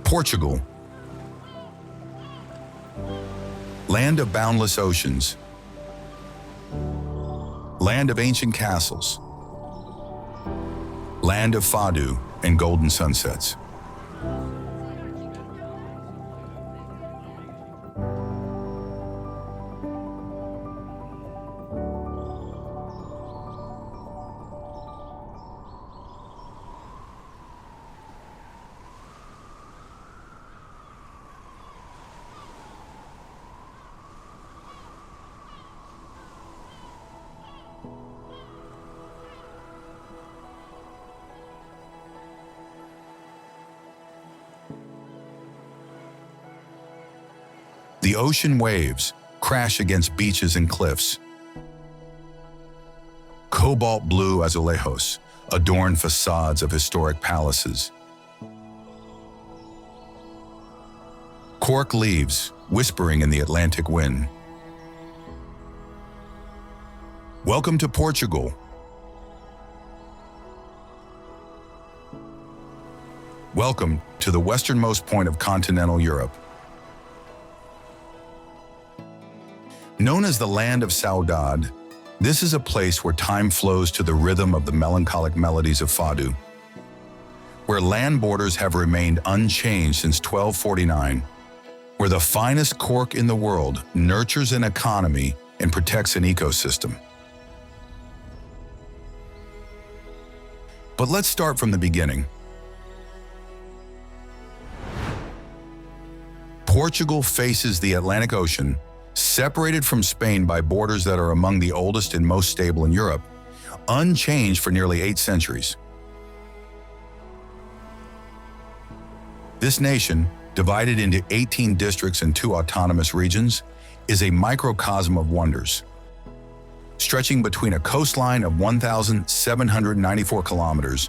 Portugal, land of boundless oceans, land of ancient castles, land of fado and golden sunsets. The ocean waves crash against beaches and cliffs. Cobalt blue azulejos adorn facades of historic palaces. Cork leaves whispering in the Atlantic wind. Welcome to Portugal. Welcome to the westernmost point of continental Europe. Known as the land of saudade, this is a place where time flows to the rhythm of the melancholic melodies of fado, where land borders have remained unchanged since 1249, where the finest cork in the world nurtures an economy and protects an ecosystem. But let's start from the beginning. Portugal faces the Atlantic Ocean, separated from Spain by borders that are among the oldest and most stable in Europe, unchanged for nearly 8 centuries. This nation, divided into 18 districts and 2 autonomous regions, is a microcosm of wonders, stretching between a coastline of 1,794 kilometers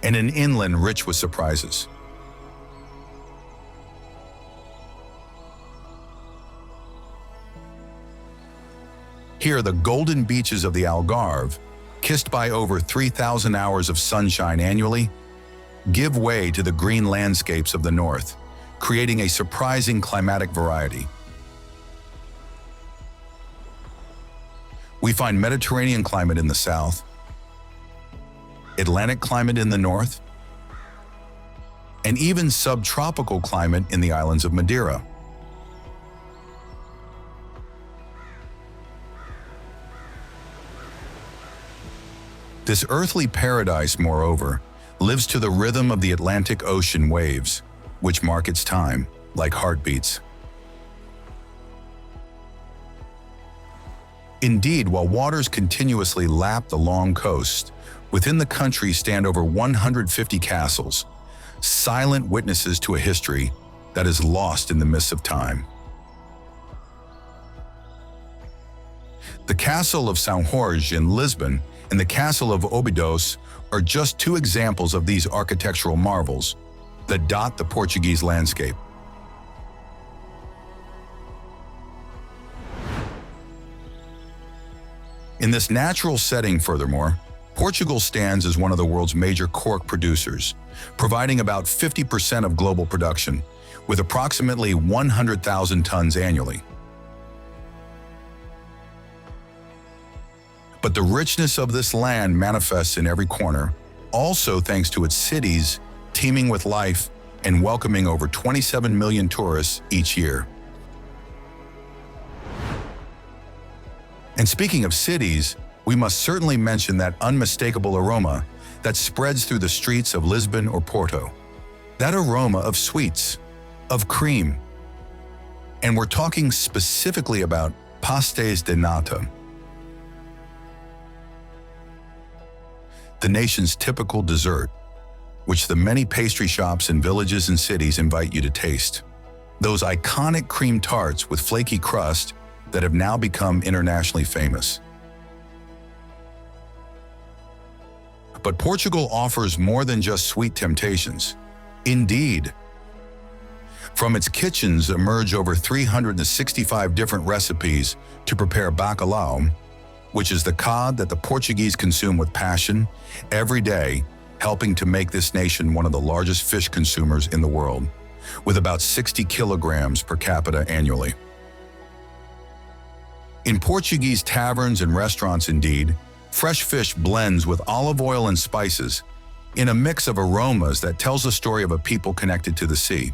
and an inland rich with surprises. Here, the golden beaches of the Algarve, kissed by over 3,000 hours of sunshine annually, give way to the green landscapes of the north, creating a surprising climatic variety. We find Mediterranean climate in the south, Atlantic climate in the north, and even subtropical climate in the islands of Madeira. This earthly paradise, moreover, lives to the rhythm of the Atlantic Ocean waves, which mark its time like heartbeats. Indeed, while waters continuously lap the long coast, within the country stand over 150 castles, silent witnesses to a history that is lost in the mists of time. The castle of São Jorge in Lisbon and the castle of Óbidos are just 2 examples of these architectural marvels that dot the Portuguese landscape. In this natural setting, furthermore, Portugal stands as one of the world's major cork producers, providing about 50% of global production, with approximately 100,000 tons annually. But the richness of this land manifests in every corner, also thanks to its cities teeming with life and welcoming over 27 million tourists each year. And speaking of cities, we must certainly mention that unmistakable aroma that spreads through the streets of Lisbon or Porto. That aroma of sweets, of cream. And we're talking specifically about pastéis de nata, the nation's typical dessert, which the many pastry shops in villages and cities invite you to taste. Those iconic cream tarts with flaky crust that have now become internationally famous. But Portugal offers more than just sweet temptations. Indeed, from its kitchens emerge over 365 different recipes to prepare bacalhau, which is the cod that the Portuguese consume with passion every day, helping to make this nation one of the largest fish consumers in the world, with about 60 kilograms per capita annually. In Portuguese taverns and restaurants, indeed, fresh fish blends with olive oil and spices in a mix of aromas that tells the story of a people connected to the sea.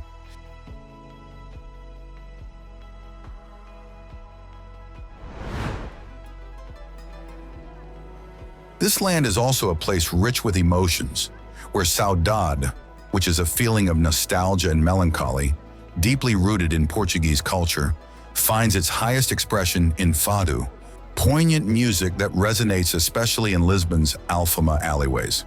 This land is also a place rich with emotions, where saudade, which is a feeling of nostalgia and melancholy, deeply rooted in Portuguese culture, finds its highest expression in fado, poignant music that resonates especially in Lisbon's Alfama alleyways.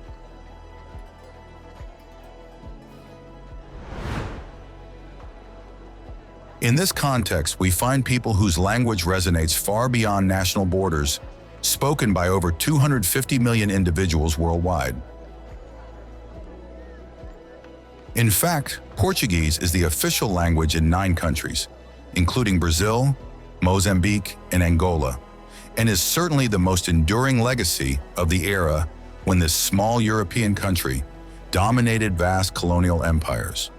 In this context, we find people whose language resonates far beyond national borders, spoken by over 250 million individuals worldwide. In fact, Portuguese is the official language in 9 countries, including Brazil, Mozambique, and Angola, and is certainly the most enduring legacy of the era when this small European country dominated vast colonial empires.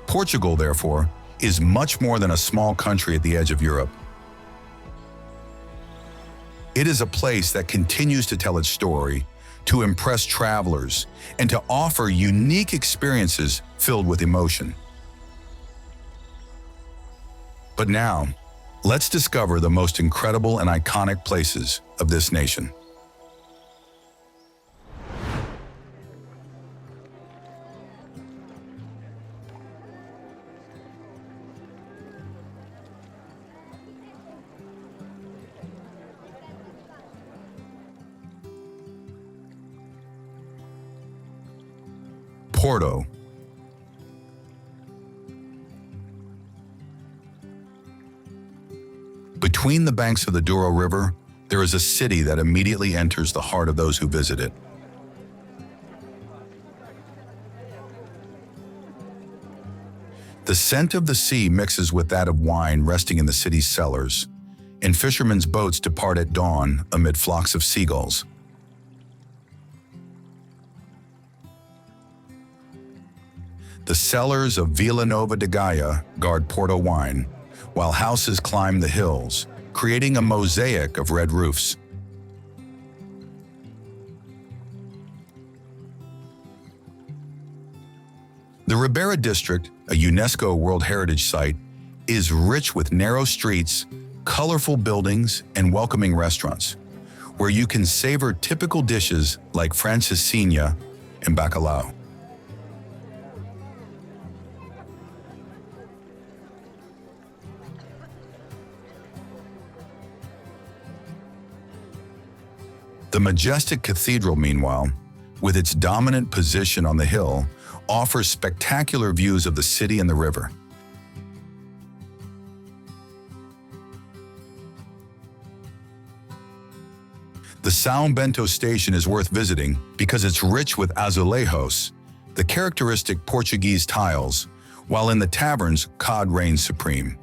Portugal, therefore, is much more than a small country at the edge of Europe. It is a place that continues to tell its story, to impress travelers, and to offer unique experiences filled with emotion. But now, let's discover the most incredible and iconic places of this nation. Porto. Between the banks of the Douro River, there is a city that immediately enters the heart of those who visit it. The scent of the sea mixes with that of wine resting in the city's cellars, and fishermen's boats depart at dawn amid flocks of seagulls. The cellars of Vila Nova de Gaia guard Porto wine, while houses climb the hills, creating a mosaic of red roofs. The Ribeira district, a UNESCO World Heritage Site, is rich with narrow streets, colorful buildings, and welcoming restaurants, where you can savor typical dishes like francesinha and bacalhau. The majestic cathedral, meanwhile, with its dominant position on the hill, offers spectacular views of the city and the river. The São Bento station is worth visiting because it's rich with azulejos, the characteristic Portuguese tiles, while in the taverns, cod reigns supreme.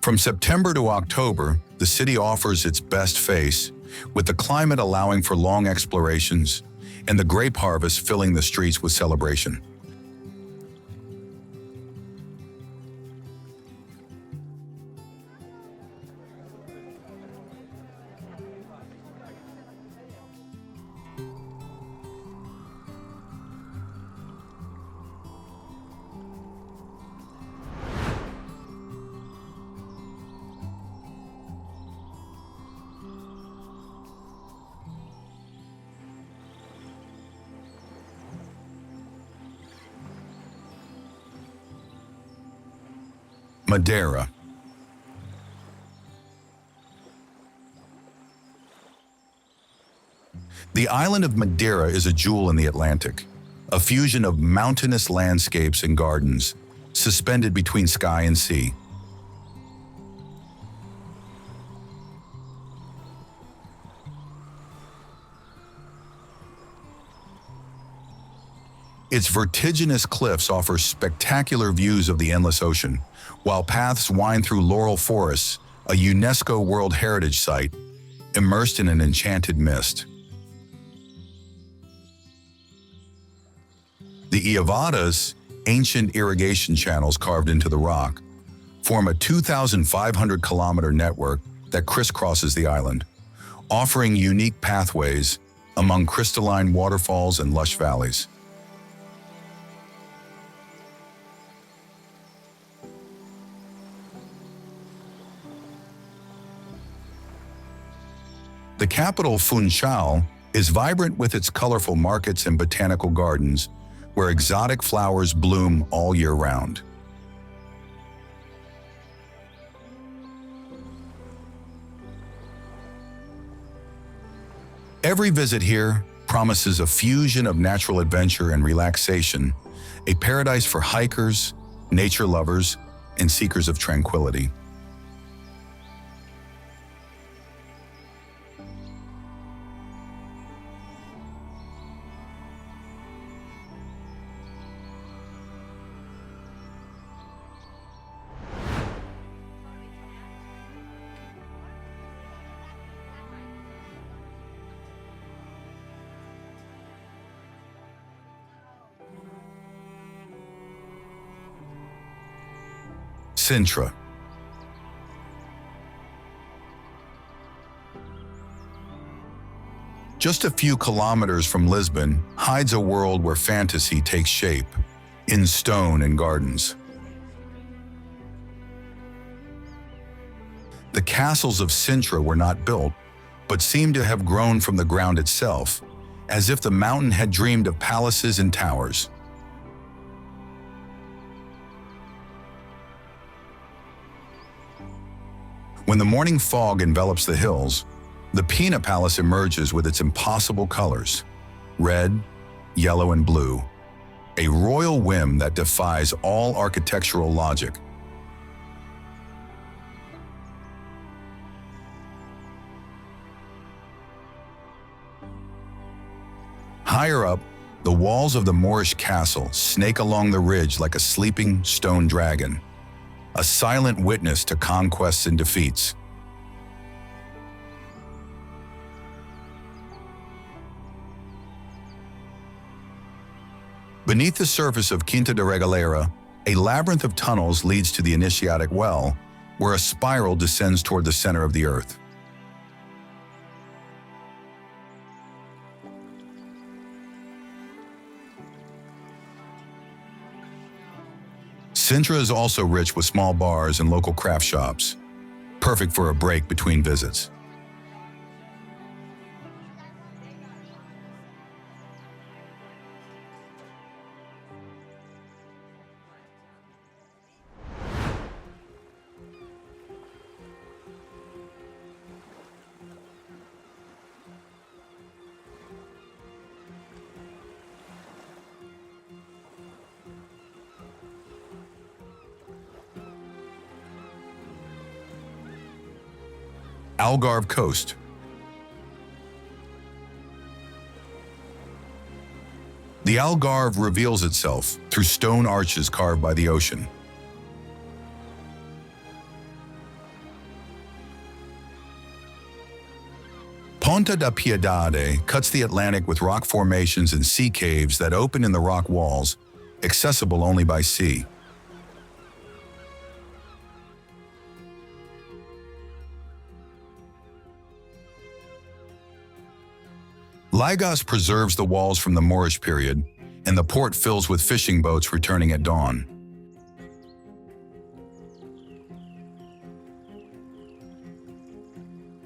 From September to October, the city offers its best face, with the climate allowing for long explorations and the grape harvest filling the streets with celebration. Madeira. The island of Madeira is a jewel in the Atlantic, a fusion of mountainous landscapes and gardens, suspended between sky and sea. Its vertiginous cliffs offer spectacular views of the endless ocean, while paths wind through laurel forests, a UNESCO World Heritage Site, immersed in an enchanted mist. The Óbidos, ancient irrigation channels carved into the rock, form a 2,500-kilometer network that crisscrosses the island, offering unique pathways among crystalline waterfalls and lush valleys. The capital, Funchal, is vibrant with its colorful markets and botanical gardens, where exotic flowers bloom all year round. Every visit here promises a fusion of natural adventure and relaxation, a paradise for hikers, nature lovers, and seekers of tranquility. Sintra. Just a few kilometers from Lisbon hides a world where fantasy takes shape, in stone and gardens. The castles of Sintra were not built, but seem to have grown from the ground itself, as if the mountain had dreamed of palaces and towers. When the morning fog envelops the hills, the Pina Palace emerges with its impossible colors, red, yellow, and blue, a royal whim that defies all architectural logic. Higher up, the walls of the Moorish castle snake along the ridge like a sleeping stone dragon, a silent witness to conquests and defeats. Beneath the surface of Quinta da Regaleira, a labyrinth of tunnels leads to the initiatic well, where a spiral descends toward the center of the earth. Sintra is also rich with small bars and local craft shops, perfect for a break between visits. Algarve Coast. The Algarve reveals itself through stone arches carved by the ocean. Ponta da Piedade cuts the Atlantic with rock formations and sea caves that open in the rock walls, accessible only by sea. Lagos preserves the walls from the Moorish period, and the port fills with fishing boats returning at dawn.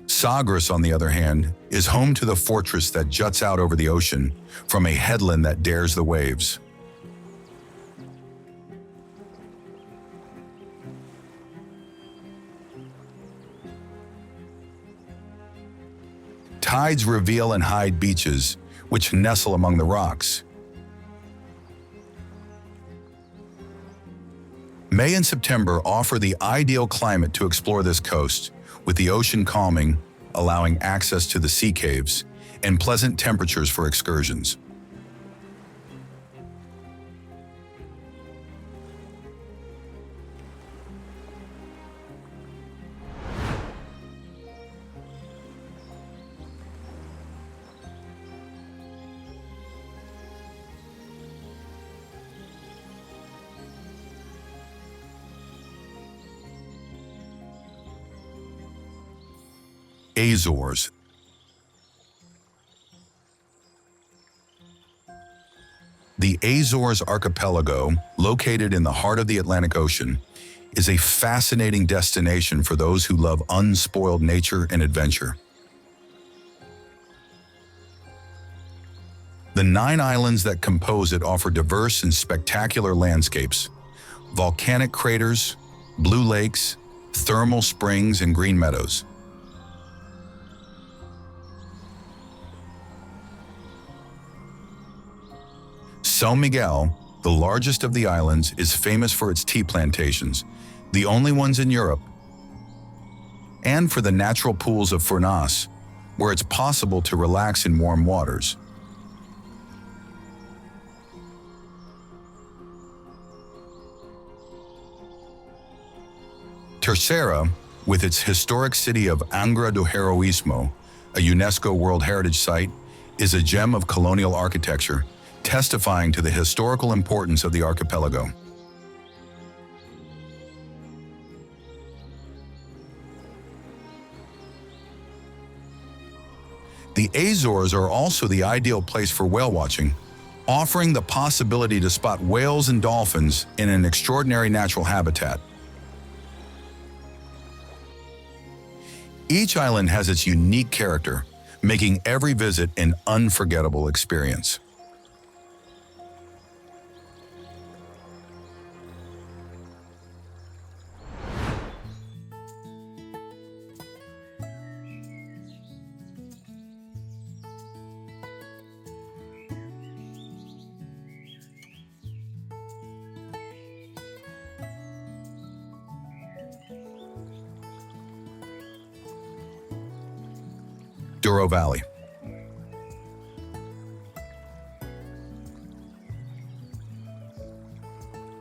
Sagres, on the other hand, is home to the fortress that juts out over the ocean from a headland that dares the waves. Tides reveal and hide beaches, which nestle among the rocks. May and September offer the ideal climate to explore this coast, with the ocean calming, allowing access to the sea caves, and pleasant temperatures for excursions. Azores. The Azores archipelago, located in the heart of the Atlantic Ocean, is a fascinating destination for those who love unspoiled nature and adventure. The 9 islands that compose it offer diverse and spectacular landscapes: volcanic craters, blue lakes, thermal springs, and green meadows. São Miguel, the largest of the islands, is famous for its tea plantations, the only ones in Europe, and for the natural pools of Furnas, where it's possible to relax in warm waters. Terceira, with its historic city of Angra do Heroísmo, a UNESCO World Heritage Site, is a gem of colonial architecture, testifying to the historical importance of the archipelago. The Azores are also the ideal place for whale watching, offering the possibility to spot whales and dolphins in an extraordinary natural habitat. Each island has its unique character, making every visit an unforgettable experience. Douro Valley.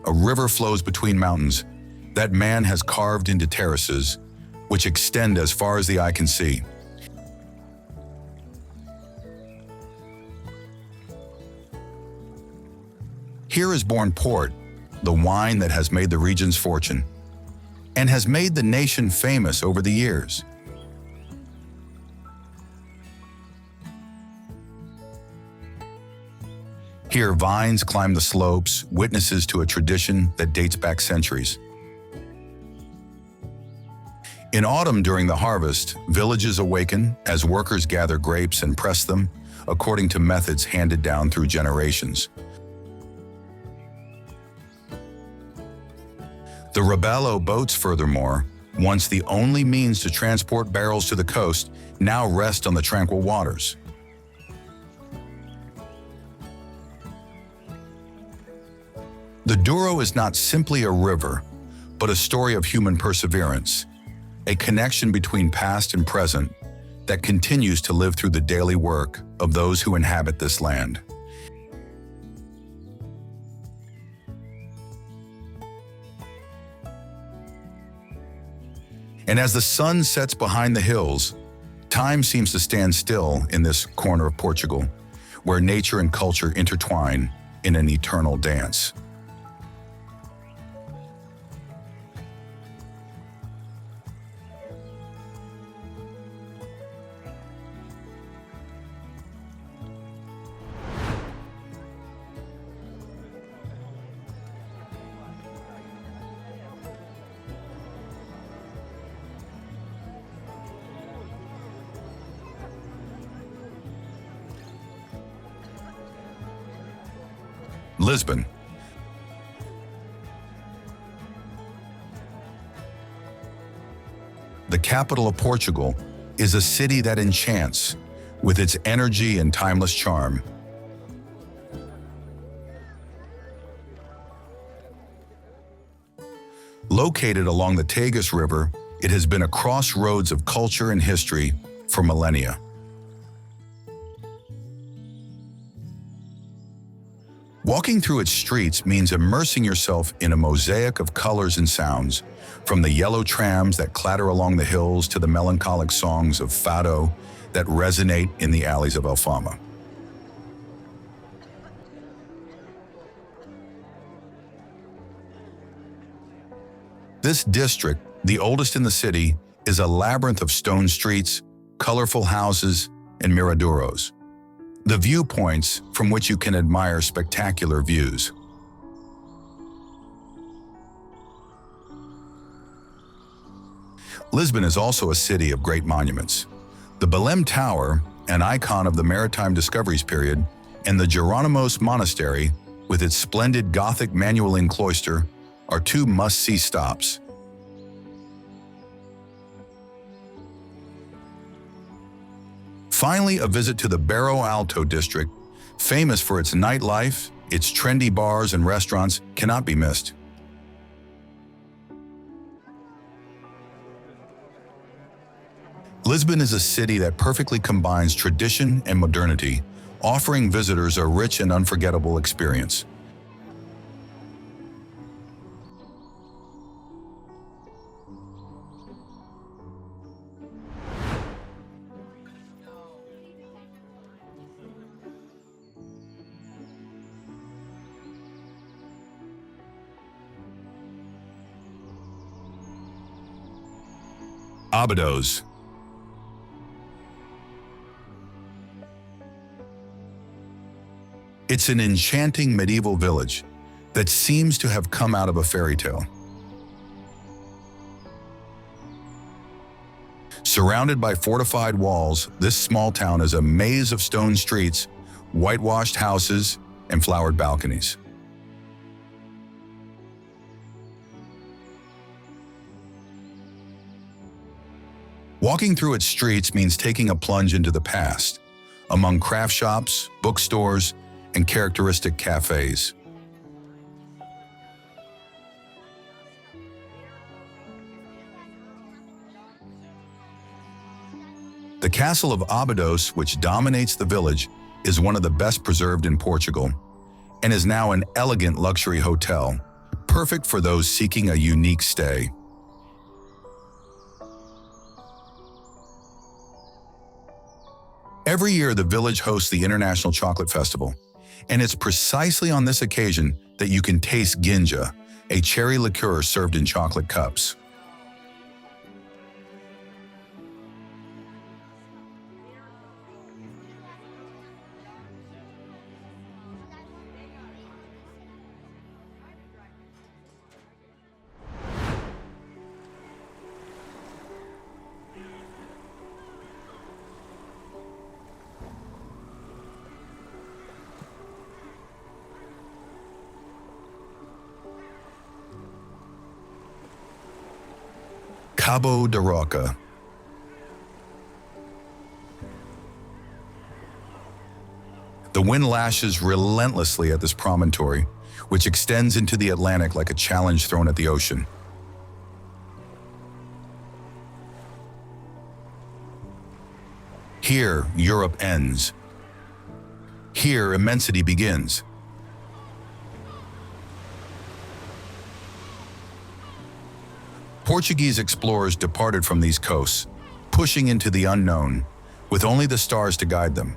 A river flows between mountains that man has carved into terraces, which extend as far as the eye can see. Here is born port, the wine that has made the region's fortune, and has made the nation famous over the years. Here, vines climb the slopes, witnesses to a tradition that dates back centuries. In autumn during the harvest, villages awaken as workers gather grapes and press them, according to methods handed down through generations. The Rabello boats, furthermore, once the only means to transport barrels to the coast, now rest on the tranquil waters. The Douro is not simply a river, but a story of human perseverance, a connection between past and present that continues to live through the daily work of those who inhabit this land. And as the sun sets behind the hills, time seems to stand still in this corner of Portugal, where nature and culture intertwine in an eternal dance. Lisbon. The capital of Portugal is a city that enchants with its energy and timeless charm. Located along the Tagus River, it has been a crossroads of culture and history for millennia. Walking through its streets means immersing yourself in a mosaic of colors and sounds, from the yellow trams that clatter along the hills to the melancholic songs of Fado that resonate in the alleys of Alfama. This district, the oldest in the city, is a labyrinth of stone streets, colorful houses, and miradouros, the viewpoints from which you can admire spectacular views. Lisbon is also a city of great monuments. The Belém Tower, an icon of the maritime discoveries period, and the Jerónimos Monastery, with its splendid Gothic Manueline cloister, are two must-see stops. Finally, a visit to the Bairro Alto district, famous for its nightlife, its trendy bars and restaurants, cannot be missed. Lisbon is a city that perfectly combines tradition and modernity, offering visitors a rich and unforgettable experience. Óbidos. It's an enchanting medieval village that seems to have come out of a fairy tale. Surrounded by fortified walls, this small town is a maze of stone streets, whitewashed houses, and flowered balconies. Walking through its streets means taking a plunge into the past, among craft shops, bookstores, and characteristic cafes. The castle of Óbidos, which dominates the village, is one of the best preserved in Portugal, and is now an elegant luxury hotel, perfect for those seeking a unique stay. Every year, the village hosts the International Chocolate Festival, and it's precisely on this occasion that you can taste ginja, a cherry liqueur served in chocolate cups. Cabo da Roca. The wind lashes relentlessly at this promontory, which extends into the Atlantic like a challenge thrown at the ocean. Here, Europe ends. Here, immensity begins. Portuguese explorers departed from these coasts, pushing into the unknown, with only the stars to guide them.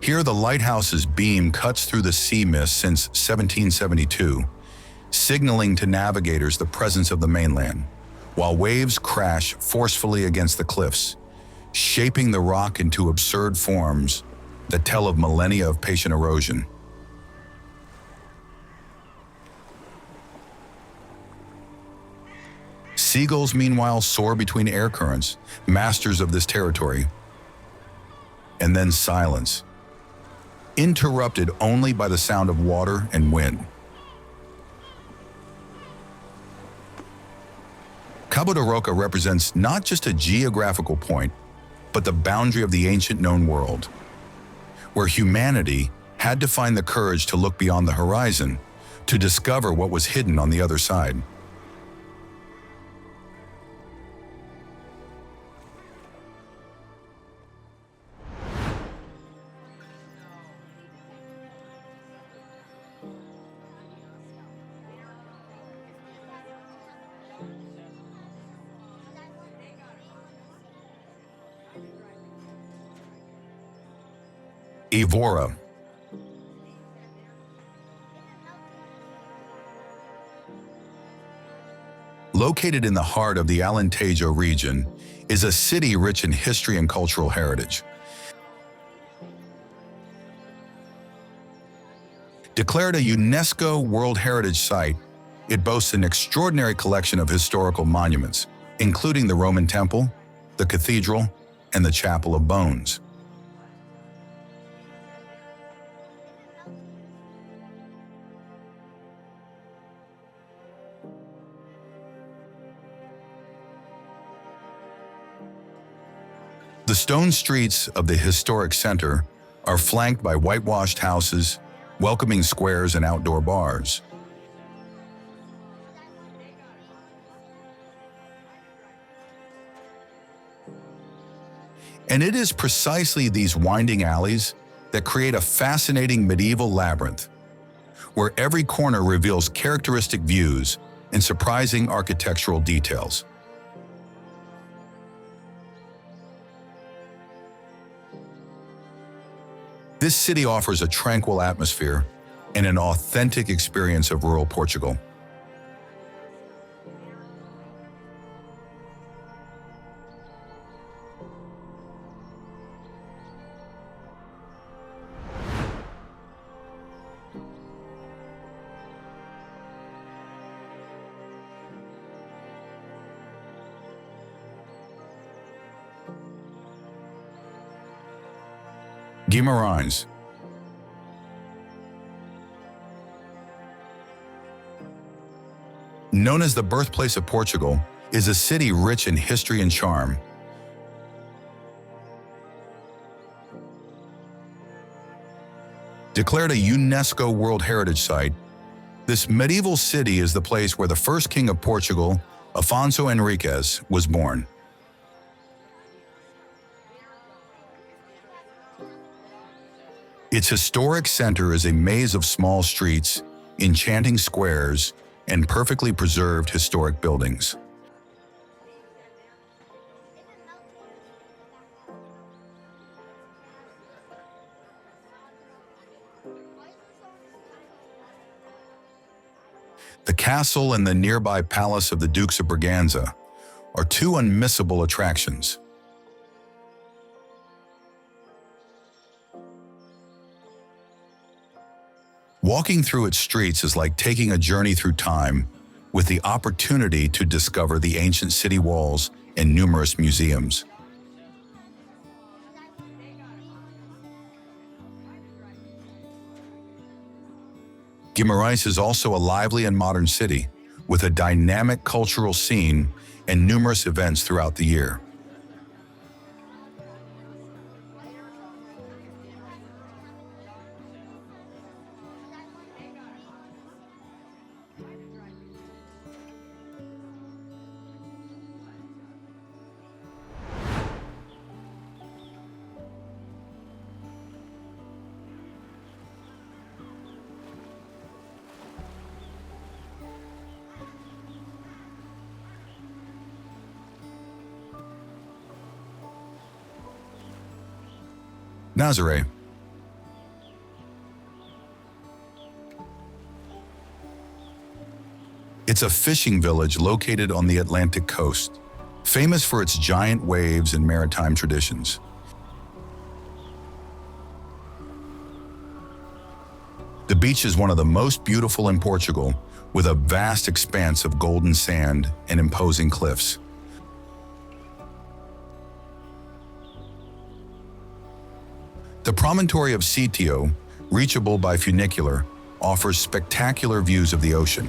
Here the lighthouse's beam cuts through the sea mist since 1772, signaling to navigators the presence of the mainland, while waves crash forcefully against the cliffs, shaping the rock into absurd forms that tell of millennia of patient erosion. Seagulls, meanwhile, soar between air currents, masters of this territory. And then silence, interrupted only by the sound of water and wind. Cabo da Roca represents not just a geographical point, but the boundary of the ancient known world, where humanity had to find the courage to look beyond the horizon to discover what was hidden on the other side. Évora. Located in the heart of the Alentejo region, is a city rich in history and cultural heritage. Declared a UNESCO World Heritage Site, it boasts an extraordinary collection of historical monuments, including the Roman Temple, the Cathedral, and the Chapel of Bones. The stone streets of the historic center are flanked by whitewashed houses, welcoming squares and outdoor bars. And it is precisely these winding alleys that create a fascinating medieval labyrinth, where every corner reveals characteristic views and surprising architectural details. This city offers a tranquil atmosphere and an authentic experience of rural Portugal. Guimarães. Known as the birthplace of Portugal, is a city rich in history and charm. Declared a UNESCO World Heritage Site, this medieval city is the place where the first king of Portugal, Afonso Henriques, was born. Its historic center is a maze of small streets, enchanting squares, and perfectly preserved historic buildings. The castle and the nearby palace of the Dukes of Braganza are two unmissable attractions. Walking through its streets is like taking a journey through time, with the opportunity to discover the ancient city walls and numerous museums. Guimarães is also a lively and modern city, with a dynamic cultural scene and numerous events throughout the year. Nazaré. It's a fishing village located on the Atlantic coast, famous for its giant waves and maritime traditions. The beach is one of the most beautiful in Portugal, with a vast expanse of golden sand and imposing cliffs. The promontory of Sítio, reachable by funicular, offers spectacular views of the ocean.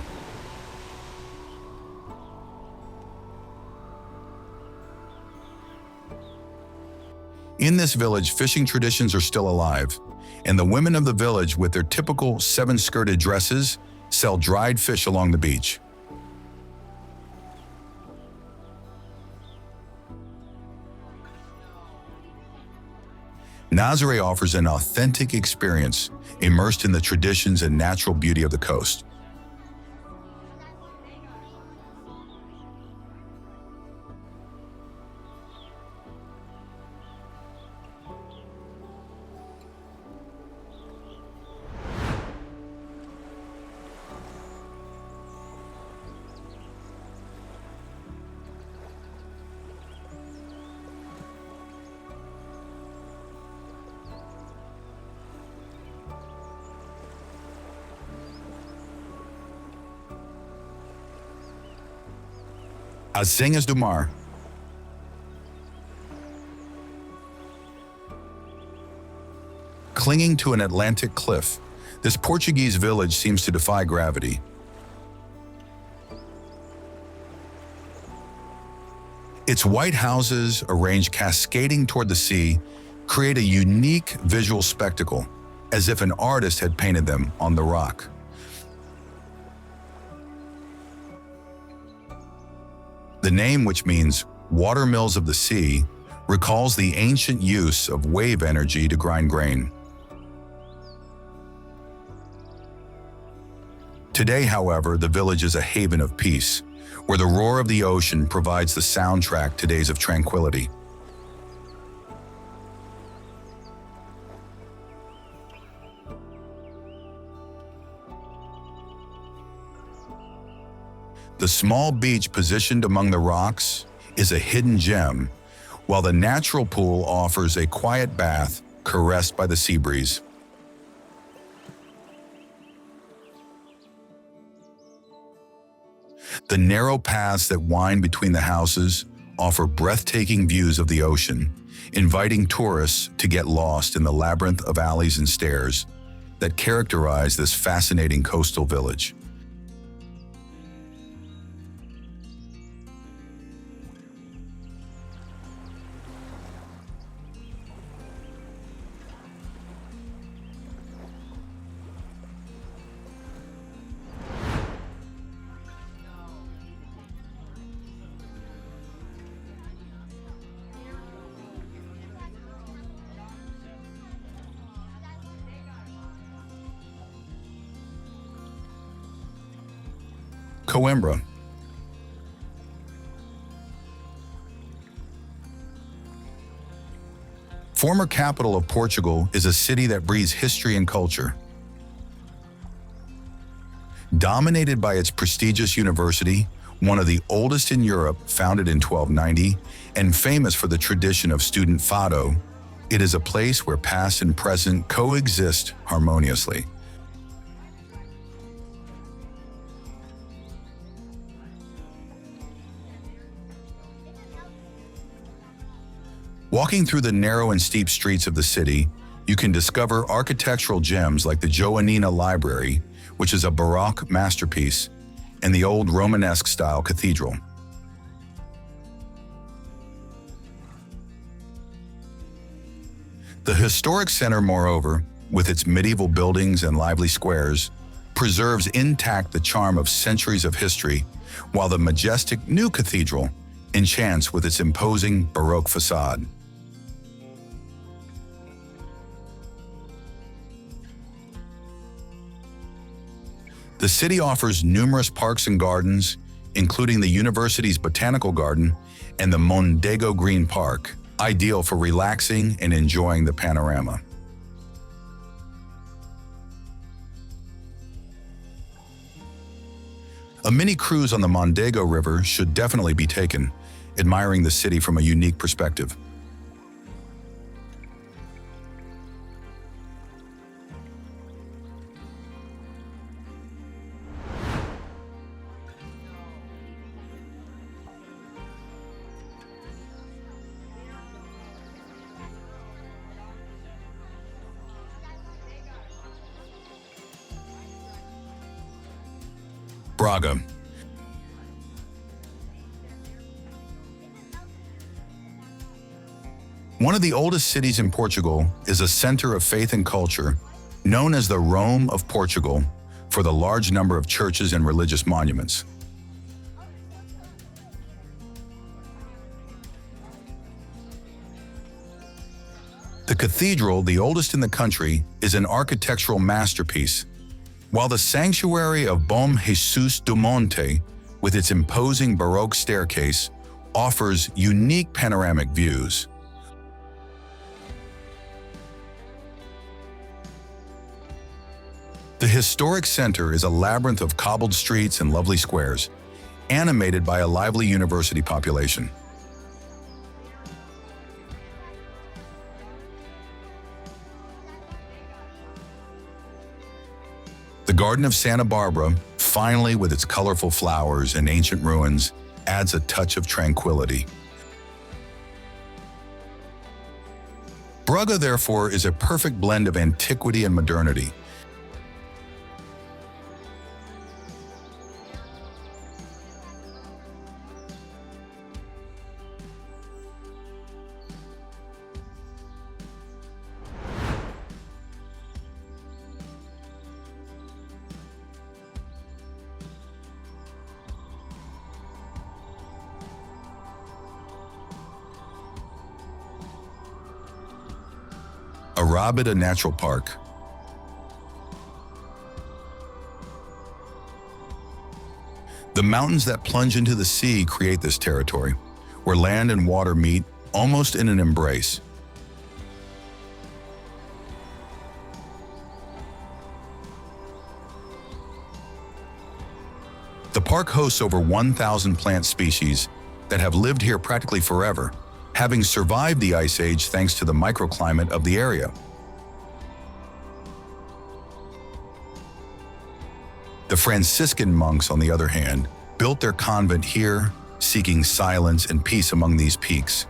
In this village, fishing traditions are still alive, and the women of the village, with their typical seven-skirted dresses, sell dried fish along the beach. Nazaré offers an authentic experience, immersed in the traditions and natural beauty of the coast. Azenhas do Mar. Clinging to an Atlantic cliff, this Portuguese village seems to defy gravity. Its white houses, arranged cascading toward the sea, create a unique visual spectacle, as if an artist had painted them on the rock. The name, which means watermills of the sea, recalls the ancient use of wave energy to grind grain. Today, however, the village is a haven of peace, where the roar of the ocean provides the soundtrack to days of tranquility. The small beach positioned among the rocks is a hidden gem, while the natural pool offers a quiet bath caressed by the sea breeze. The narrow paths that wind between the houses offer breathtaking views of the ocean, inviting tourists to get lost in the labyrinth of alleys and stairs that characterize this fascinating coastal village. Coimbra. Former capital of Portugal, is a city that breathes history and culture. Dominated by its prestigious university, one of the oldest in Europe, founded in 1290, and famous for the tradition of student fado, it is a place where past and present coexist harmoniously. Walking through the narrow and steep streets of the city, you can discover architectural gems like the Joanina Library, which is a Baroque masterpiece, and the old Romanesque-style cathedral. The historic center, moreover, with its medieval buildings and lively squares, preserves intact the charm of centuries of history, while the majestic new cathedral enchants with its imposing Baroque facade. The city offers numerous parks and gardens, including the university's botanical garden and the Mondego Green Park, ideal for relaxing and enjoying the panorama. A mini cruise on the Mondego River should definitely be taken, admiring the city from a unique perspective. Braga. One of the oldest cities in Portugal, is a center of faith and culture, known as the Rome of Portugal for the large number of churches and religious monuments. The cathedral, the oldest in the country, is an architectural masterpiece, while the sanctuary of Bom Jesus do Monte, with its imposing Baroque staircase, offers unique panoramic views. The historic center is a labyrinth of cobbled streets and lovely squares, animated by a lively university population. The Garden of Santa Barbara, finally with its colorful flowers and ancient ruins, adds a touch of tranquility. Braga, therefore, is a perfect blend of antiquity and modernity. Arrábida Natural Park. The mountains that plunge into the sea create this territory, where land and water meet almost in an embrace. The park hosts over 1,000 plant species that have lived here practically forever, having survived the Ice Age thanks to the microclimate of the area. The Franciscan monks, on the other hand, built their convent here, seeking silence and peace among these peaks.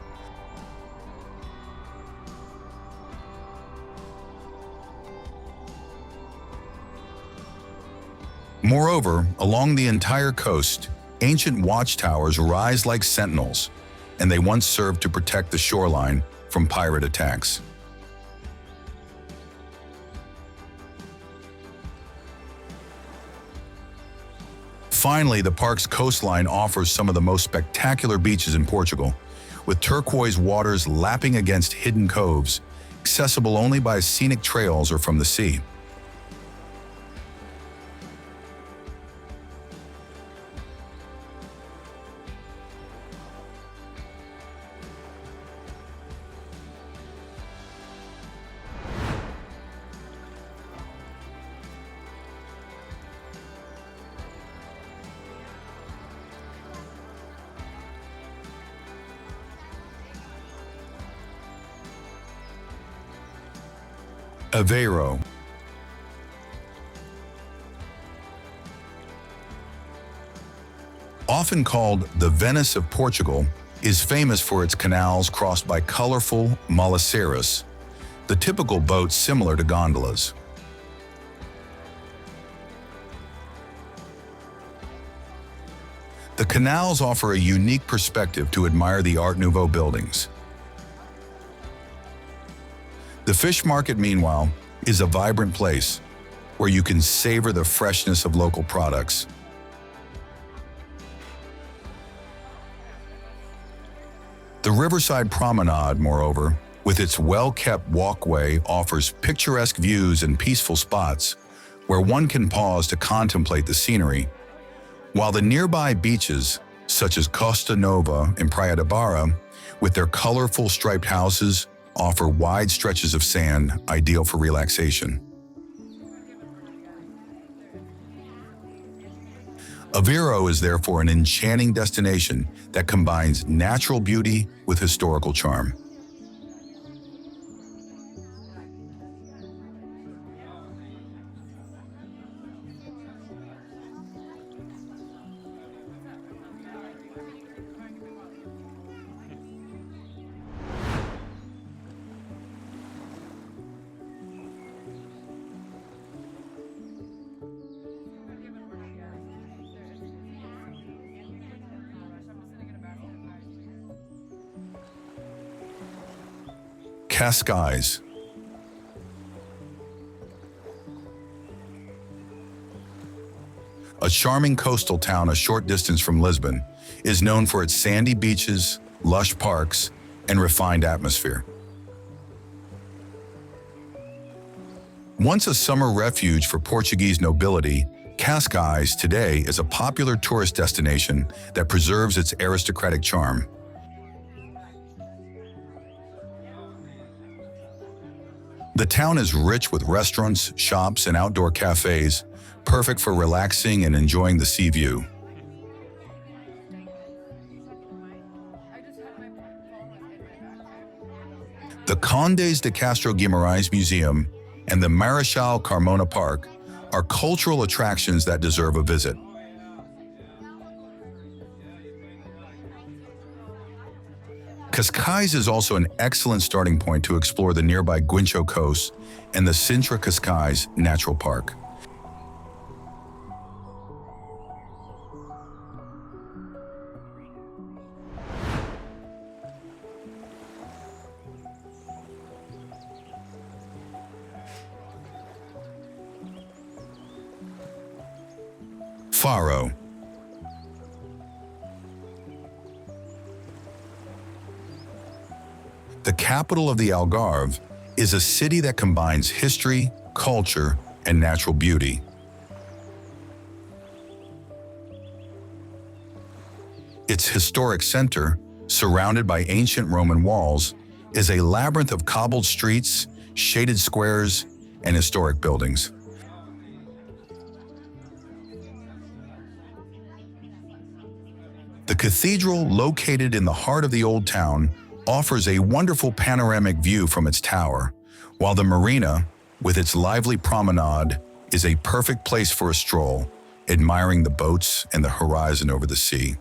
Moreover, along the entire coast, ancient watchtowers rise like sentinels, and they once served to protect the shoreline from pirate attacks. Finally, the park's coastline offers some of the most spectacular beaches in Portugal, with turquoise waters lapping against hidden coves, accessible only by scenic trails or from the sea. Aveiro. Often called the Venice of Portugal, is famous for its canals crossed by colorful Monsaraz, the typical boats similar to gondolas. The canals offer a unique perspective to admire the Art Nouveau buildings. The fish market, meanwhile, is a vibrant place where you can savor the freshness of local products. The riverside promenade, moreover, with its well-kept walkway, offers picturesque views and peaceful spots where one can pause to contemplate the scenery, while the nearby beaches, such as Costa Nova and Praia da Barra, with their colorful striped houses, offer wide stretches of sand ideal for relaxation. Aveiro is therefore an enchanting destination that combines natural beauty with historical charm. Cascais. A charming coastal town a short distance from Lisbon, is known for its sandy beaches, lush parks, and refined atmosphere. Once a summer refuge for Portuguese nobility, Cascais today is a popular tourist destination that preserves its aristocratic charm. The town is rich with restaurants, shops, and outdoor cafes, perfect for relaxing and enjoying the sea view. The Condes de Castro Guimarães Museum and the Marechal Carmona Park are cultural attractions that deserve a visit. Cascais is also an excellent starting point to explore the nearby Guincho Coast and the Sintra Cascais Natural Park. Faro. The capital of the Algarve is a city that combines history, culture, and natural beauty. Its historic center, surrounded by ancient Roman walls, is a labyrinth of cobbled streets, shaded squares, and historic buildings. The cathedral, located in the heart of the old town, offers a wonderful panoramic view from its tower, while the marina, with its lively promenade, is a perfect place for a stroll, admiring the boats and the horizon over the sea.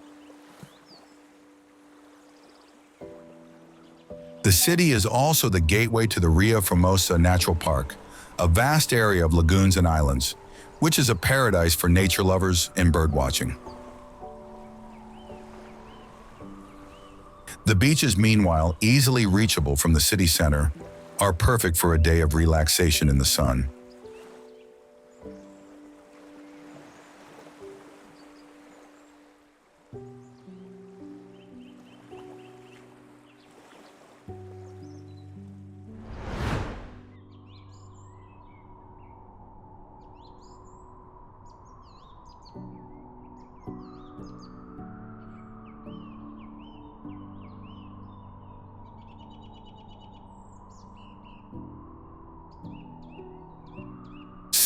The city is also the gateway to the Ria Formosa Natural Park, a vast area of lagoons and islands, which is a paradise for nature lovers and birdwatching. The beaches, meanwhile, easily reachable from the city center, are perfect for a day of relaxation in the sun.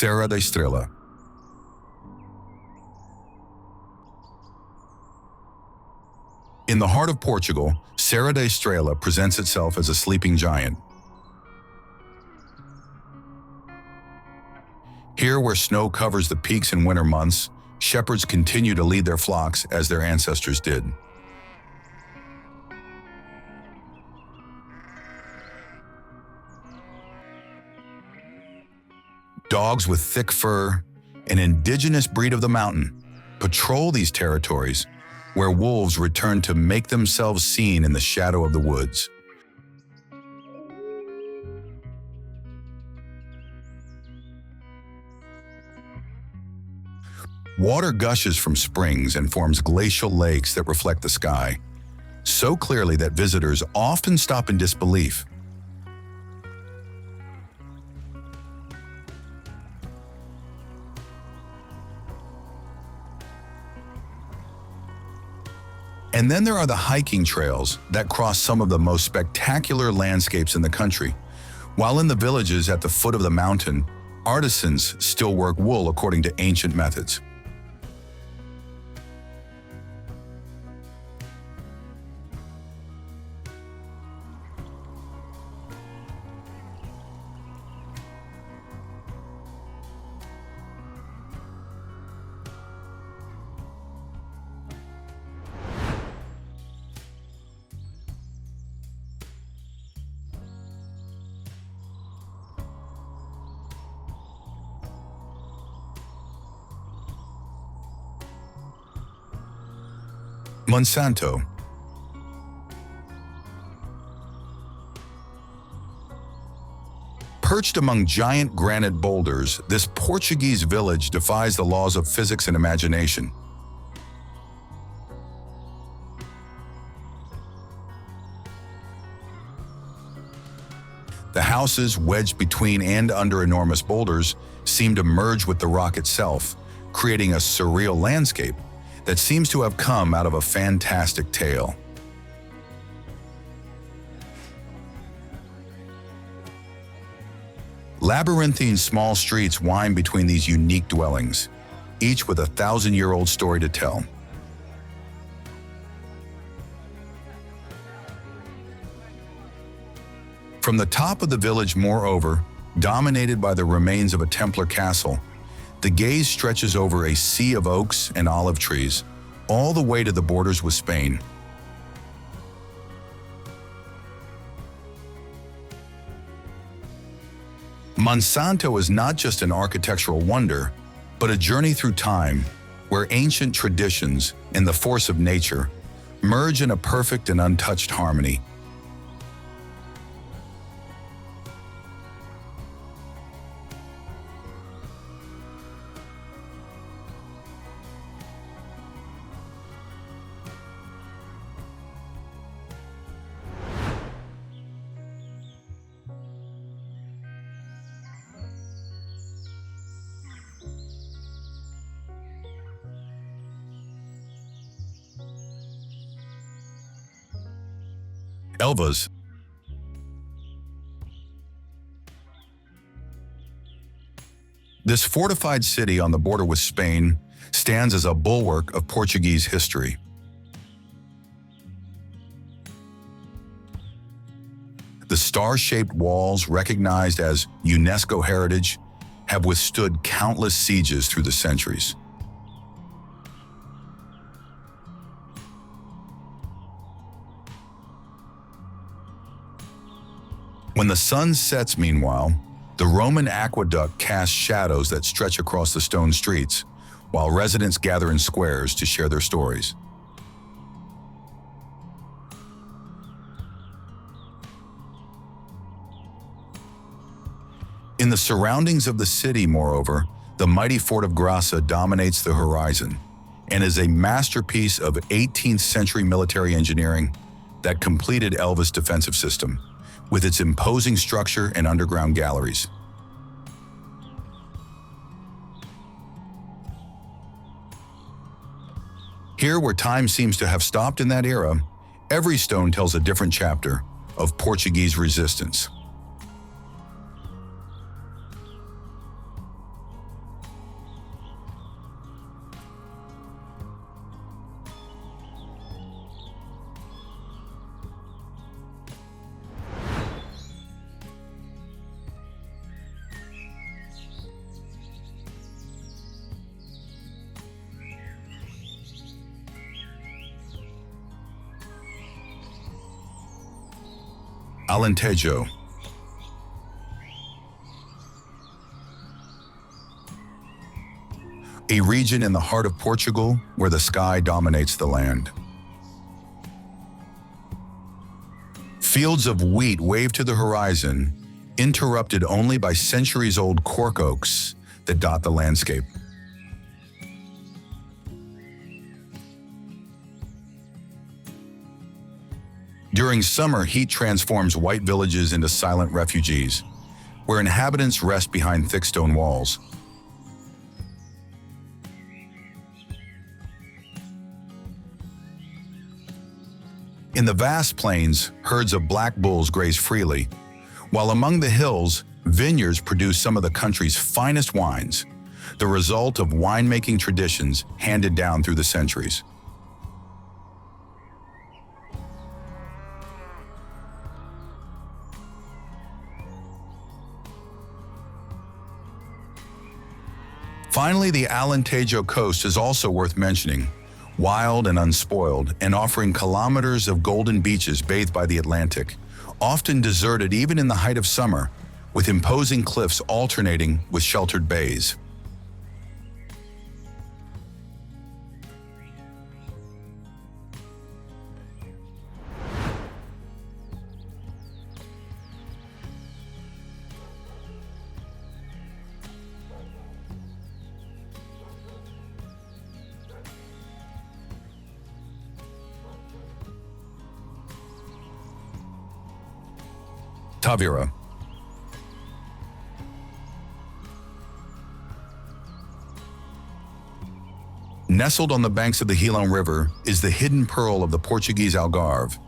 Serra da Estrela. In the heart of Portugal, Serra da Estrela presents itself as a sleeping giant. Here, where snow covers the peaks in winter months, shepherds continue to lead their flocks as their ancestors did. Dogs with thick fur, an indigenous breed of the mountain, patrol these territories, where wolves return to make themselves seen in the shadow of the woods. Water gushes from springs and forms glacial lakes that reflect the sky, so clearly that visitors often stop in disbelief. And then there are the hiking trails that cross some of the most spectacular landscapes in the country, while in the villages at the foot of the mountain, artisans still work wool according to ancient methods. Monsanto. Perched among giant granite boulders, this Portuguese village defies the laws of physics and imagination. The houses, wedged between and under enormous boulders, seem to merge with the rock itself, creating a surreal landscape that seems to have come out of a fantastic tale. Labyrinthine small streets wind between these unique dwellings, each with a 1,000-year-old story to tell. From the top of the village, moreover, dominated by the remains of a Templar castle, the gaze stretches over a sea of oaks and olive trees, all the way to the borders with Spain. Monsanto is not just an architectural wonder, but a journey through time where ancient traditions and the force of nature merge in a perfect and untouched harmony. Elvas. This fortified city on the border with Spain stands as a bulwark of Portuguese history. The star-shaped walls, recognized as UNESCO heritage, have withstood countless sieges through the centuries. When the sun sets, meanwhile, the Roman aqueduct casts shadows that stretch across the stone streets, while residents gather in squares to share their stories. In the surroundings of the city, moreover, the mighty Fort of Grassa dominates the horizon and is a masterpiece of 18th century military engineering that completed Elva's defensive system, with its imposing structure and underground galleries. Here, where time seems to have stopped in that era, every stone tells a different chapter of Portuguese resistance. Alentejo. A region in the heart of Portugal where the sky dominates the land. Fields of wheat wave to the horizon, interrupted only by centuries-old cork oaks that dot the landscape. During summer, heat transforms white villages into silent refugees, where inhabitants rest behind thick stone walls. In the vast plains, herds of black bulls graze freely, while among the hills, vineyards produce some of the country's finest wines, the result of winemaking traditions handed down through the centuries. Finally, the Alentejo coast is also worth mentioning, wild and unspoiled, and offering kilometers of golden beaches bathed by the Atlantic, often deserted even in the height of summer, with imposing cliffs alternating with sheltered bays. Tavira. Nestled on the banks of the Gilão River is the hidden pearl of the Portuguese Algarve.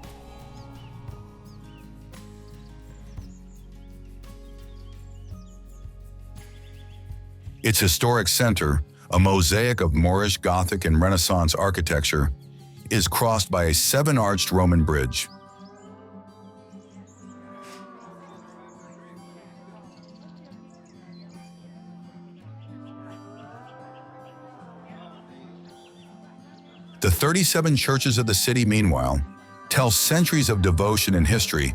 Its historic center, a mosaic of Moorish, Gothic, and Renaissance architecture, is crossed by a seven-arched Roman bridge. The 37 churches of the city, meanwhile, tell centuries of devotion and history,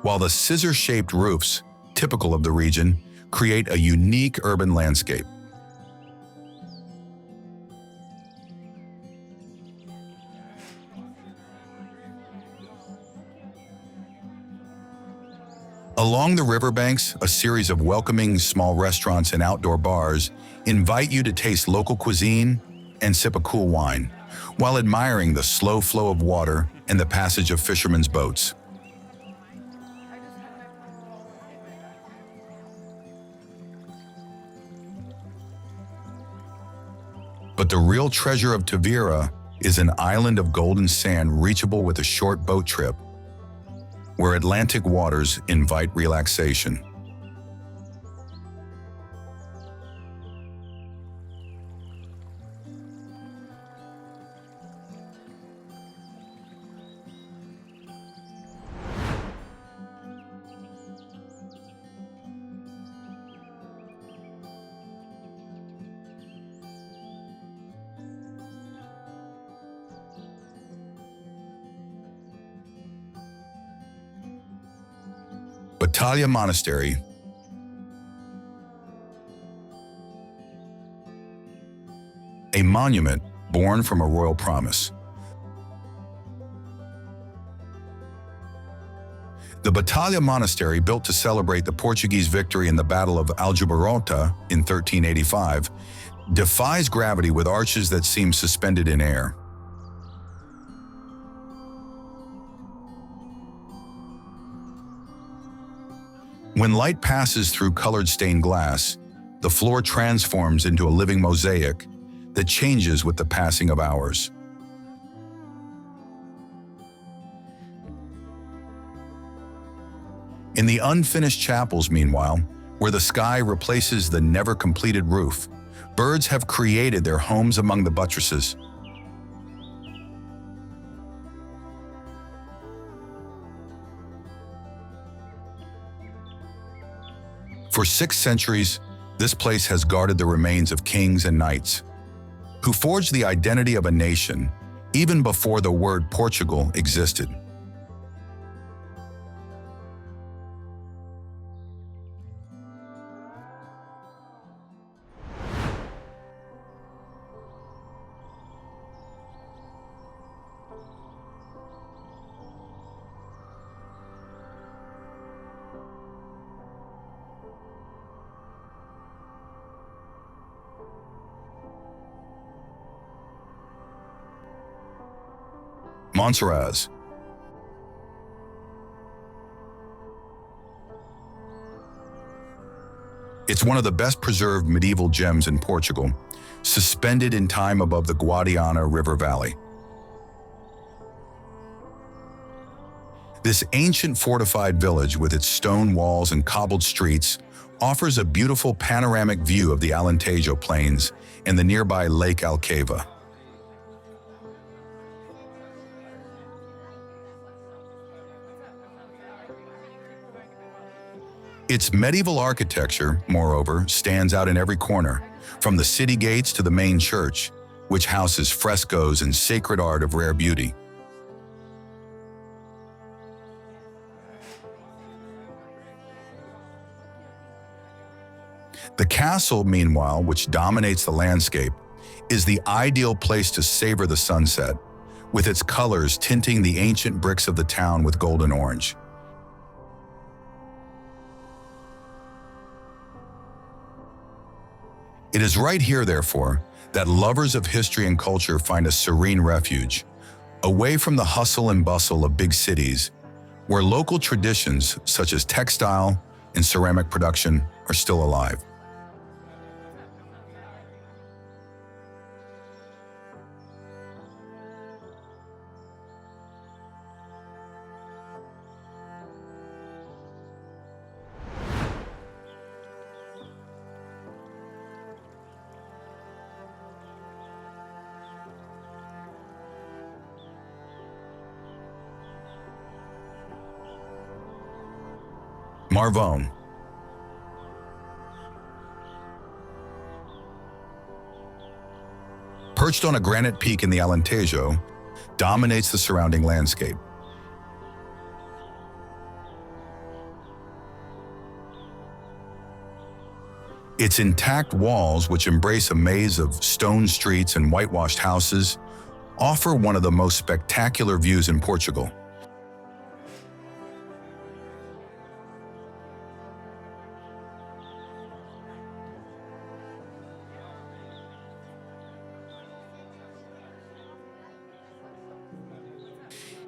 while the scissor-shaped roofs typical of the region, create a unique urban landscape. Along the riverbanks, a series of welcoming small restaurants and outdoor bars invite you to taste local cuisine and sip a cool wine, while admiring the slow flow of water and the passage of fishermen's boats. But the real treasure of Tavira is an island of golden sand reachable with a short boat trip, where Atlantic waters invite relaxation. Batalha Monastery, a monument born from a royal promise. The Batalha Monastery, built to celebrate the Portuguese victory in the Battle of Algarve in 1385, defies gravity with arches that seem suspended in air. When light passes through colored stained glass, the floor transforms into a living mosaic that changes with the passing of hours. In the unfinished chapels, meanwhile, where the sky replaces the never-completed roof, birds have created their homes among the buttresses. For 6 centuries, this place has guarded the remains of kings and knights, who forged the identity of a nation even before the word Portugal existed. Monsaraz. It's one of the best preserved medieval gems in Portugal, suspended in time above the Guadiana River Valley. This ancient fortified village, with its stone walls and cobbled streets, offers a beautiful panoramic view of the Alentejo Plains and the nearby Lake Alcava. Its medieval architecture, moreover, stands out in every corner, from the city gates to the main church, which houses frescoes and sacred art of rare beauty. The castle, meanwhile, which dominates the landscape, is the ideal place to savor the sunset, with its colors tinting the ancient bricks of the town with golden orange. It is right here, therefore, that lovers of history and culture find a serene refuge, away from the hustle and bustle of big cities, where local traditions such as textile and ceramic production are still alive. Marvone. Perched on a granite peak in the Alentejo, dominates the surrounding landscape. Its intact walls, which embrace a maze of stone streets and whitewashed houses, offer one of the most spectacular views in Portugal.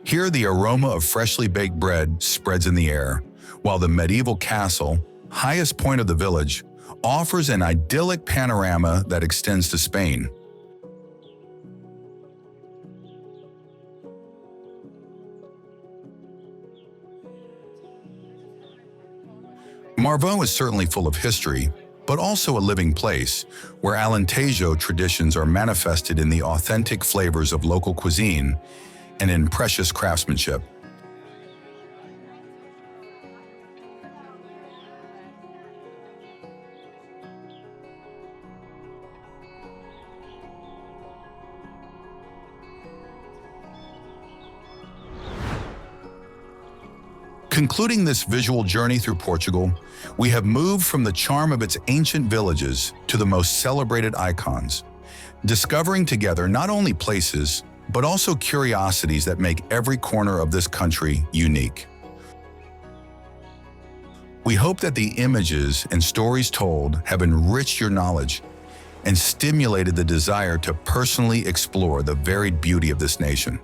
Here, the aroma of freshly baked bread spreads in the air, while the medieval castle, highest point of the village, offers an idyllic panorama that extends to Spain. Marvaux is certainly full of history, but also a living place, where Alentejo traditions are manifested in the authentic flavors of local cuisine and in precious craftsmanship. Concluding this visual journey through Portugal, we have moved from the charm of its ancient villages to the most celebrated icons, discovering together not only places, but also curiosities that make every corner of this country unique. We hope that the images and stories told have enriched your knowledge and stimulated the desire to personally explore the varied beauty of this nation.